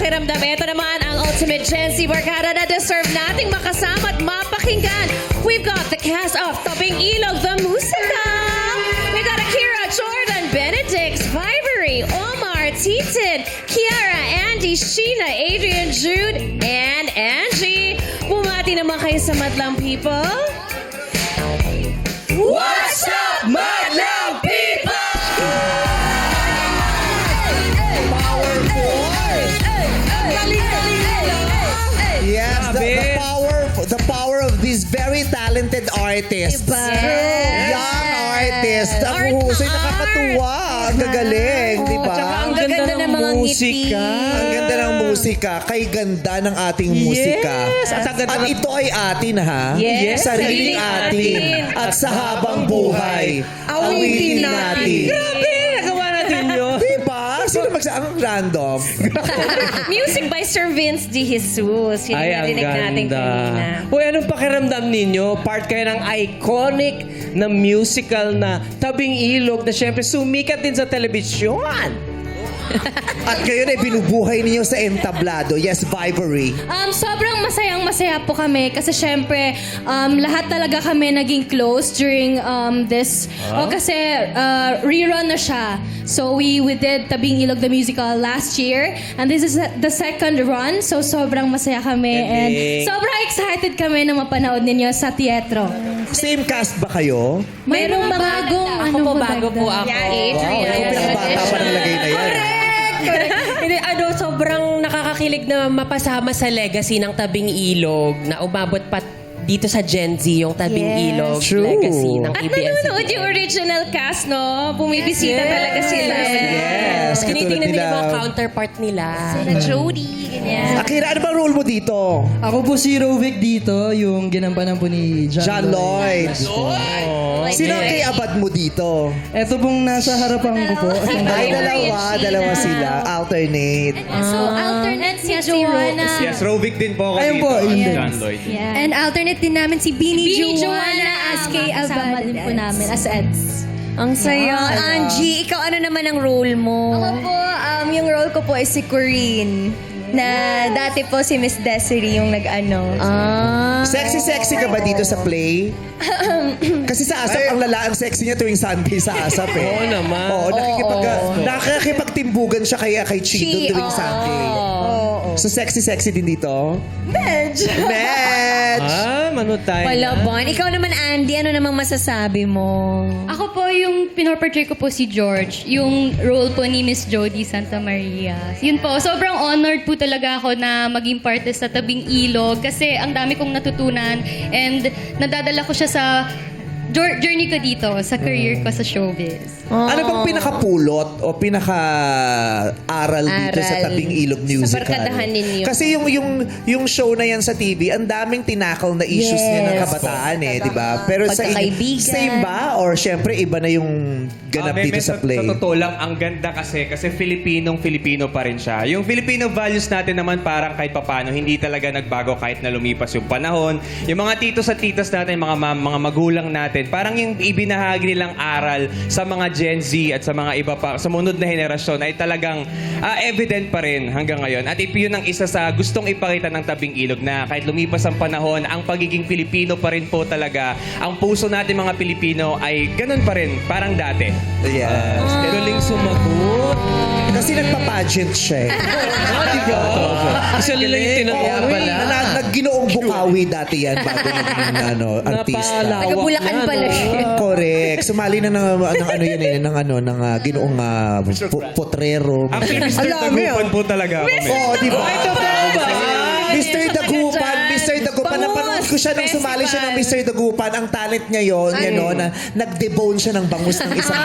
pakiramdam. Ito naman ang ultimate Gen Z barkada na deserve nating makasama at mapakinggan. We've got the cast of Tabing Ilog, the Musika. We got Akira, Jordan, Benedict, Vibery, Omar, Titin, Kiara, Andy, Sheena, Adrian, Jude, and Angie. Bumati naman kayo sa Madlang people. What's up, Madlang people? Yes, the power of these very talented artists. Young artists. Ang husay, nakakatuwa. Ang gagaling, di ba? Ang ganda ng mga musika. Ang ganda ng musika. Kay ganda ng ating musika. At ito ay atin, ha? Yes. Sariling atin. At sa habang buhay, awitin natin. Grabe! Nagawa natin yun. Diba? Sino ang random? Music by Sir Vince D. Jesus. Yun Ay, yung ang narinig natin kanina. ganda. Uy, anong pakiramdam ninyo? Part kayo ng iconic na musical na Tabing Ilog na syempre sumikat din sa telebisyon. At ngayon ay binubuhay niyo sa entablado. Yes, Vibery. Sobrang masayang-masaya po kami kasi syempre lahat talaga kami naging close during this. Kasi rerun na siya. So we did Tabing Ilog the Musical last year and this is the second run. So sobrang masaya kami and sobrang excited kami na mapanood ninyo sa teatro. Same cast ba kayo? Mayroong bagong Ako po, bago po ako. Wow, ikaw pinakabata pa ng lagay na yan. Hindi, sobrang nakakakilig na mapasama sa legacy ng Tabing Ilog na umabot pa dito sa Gen Z yung Tabing Ilog True. legacy ng At ABS-CBN. nanonood yung original cast, no? Bumibisita talaga sila. Yes, Tinitingnan nila yung mga katulad counterpart nila. Na Jody, ganyan. Akira, ano bang role mo dito? Ako po si Rovic dito, yung ginampanan po ni John Lloyd. Sino ang kay abad mo dito? Ito pong nasa harapan ko po. Ay, dalawa sila. Alternate. So alternate si Joanna. Yes, Rovic din po ako Ayun dito. po, yun din. John Lloyd. And alternate din namin si Bini Joanna as kay Abad din po namin as Eds. Ang saya. Angie, ikaw ano naman ang role mo? Ako po, yung role ko po is si Corinne. Na dati po si Miss Desiree yung nag-ano. Sexy ka ba dito sa play? Kasi sa ASAP, ang lala, ang sexy niya tuwing Sunday sa ASAP eh. Oo naman. Oo, nakikipagtimbugan siya kay Chido tuwing Sunday. So sexy din dito? Medj! Manood tayo. Palaban. Ikaw naman, Andy, ano namang masasabi mo? Ako po yung pinoportray ko po si George, yung role po ni Miss Jody Santa Maria. Yun po, sobrang honored po talaga ako na maging parte sa Tabing Ilog kasi ang dami kong natutunan and nadadala ko siya sa journey ko dito, sa career ko sa showbiz. Ano bang pinakapulot o pinaka-aral dito sa Tabing Ilog Musical? Sa barkadahan ninyo. Kasi yung show na yan sa TV, ang daming tinakal na issues niya ng kabataan di ba? Pero Pagkakaibigan. same ba? Or syempre iba na yung ganap dito sa play? Sa totoo lang, ang ganda kasi Filipino pa rin siya. Yung Filipino values natin naman parang kahit papano, hindi talaga nagbago kahit na lumipas yung panahon. Yung mga titos at titas natin, mga magulang natin, parang yung ibinahagi nilang aral sa mga Gen Z at sa mga iba pa, sa munod na henerasyon ay talagang evident pa rin hanggang ngayon. At yun ang isa sa gustong ipakita ng Tabing Ilog na kahit lumipas ang panahon, ang pagiging Pilipino pa rin po talaga. Ang puso natin mga Pilipino ay ganun pa rin, parang dati. Yes. Galing sumagot. Kasi nagpa-pageant siya Diba? Isa lang yung tinatawag pala. Nagginoong Bukawi dati yan bago naging artista. Taga-Bulacan pala siya. Correct. Sumali na ng ano yan ng ginoong potrero. Actually, Mr. Tagupan po talaga ako. Di ba? Mr. Dagupan. Napanood ko siya nung sumali siya ng Mr. Dagupan. Ang talent niya yun, na nag-debone siya ng bangus ng isang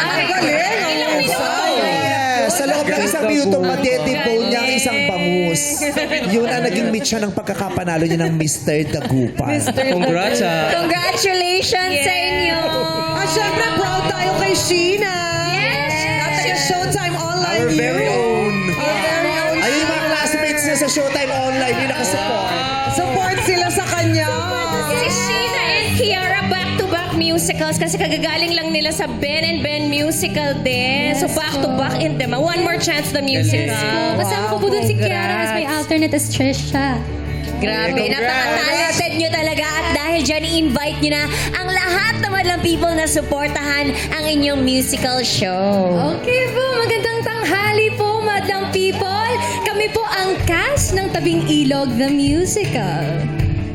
sa loob ng isang minuto, madedebone niya ang isang bangus. Yun ang naging mitya ng pagkakapanalo niya ng Mr. Dagupan. Congrats Congratulations sa inyo. At syempre, proud tayo kay Sheena. Yes! Nasa yung Showtime Online Our very own. Very own. Ayun yung mga classmates niya sa Showtime Online, yung nakasupport. Support sila sa kanya. Si Sheena and Kiara back-to-back music musicals kasi kagagaling lang nila sa Ben and Ben musical din. So back to back in them. One more chance the musical. Kasama ko po dun si Kiara as may alternate as Trisha. Grabe, napaka-talented nyo talaga at dahil dyan, i-invite nyo na ang lahat naman ng people na supportahan ang inyong musical show. Okay po, magandang tanghali po, madlang people. Kami po ang cast ng Tabing Ilog, the musical.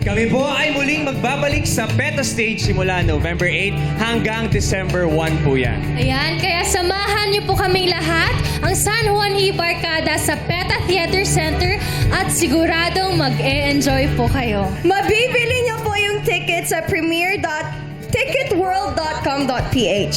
Kami po ay muling magbabalik sa PETA Stage simula November 8 hanggang December 1 po yan. Ayan, kaya samahan niyo po kaming lahat, ang San Juan E. Barkada sa PETA Theater Center at siguradong mag-e-enjoy po kayo. Mabibili niyo po yung ticket sa premier.ticketworld.com.ph.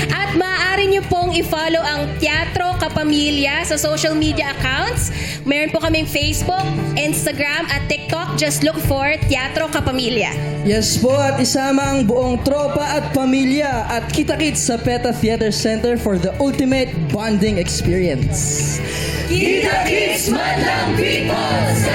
At maaari nyo pong i-follow ang Teatro Kapamilya sa social media accounts. Meron po kaming Facebook, Instagram at TikTok. Just look for Teatro Kapamilya. Yes po, at isama ang buong tropa at pamilya at kita-kits sa PETA Theater Center for the ultimate bonding experience. Kita-kits, madlang people sa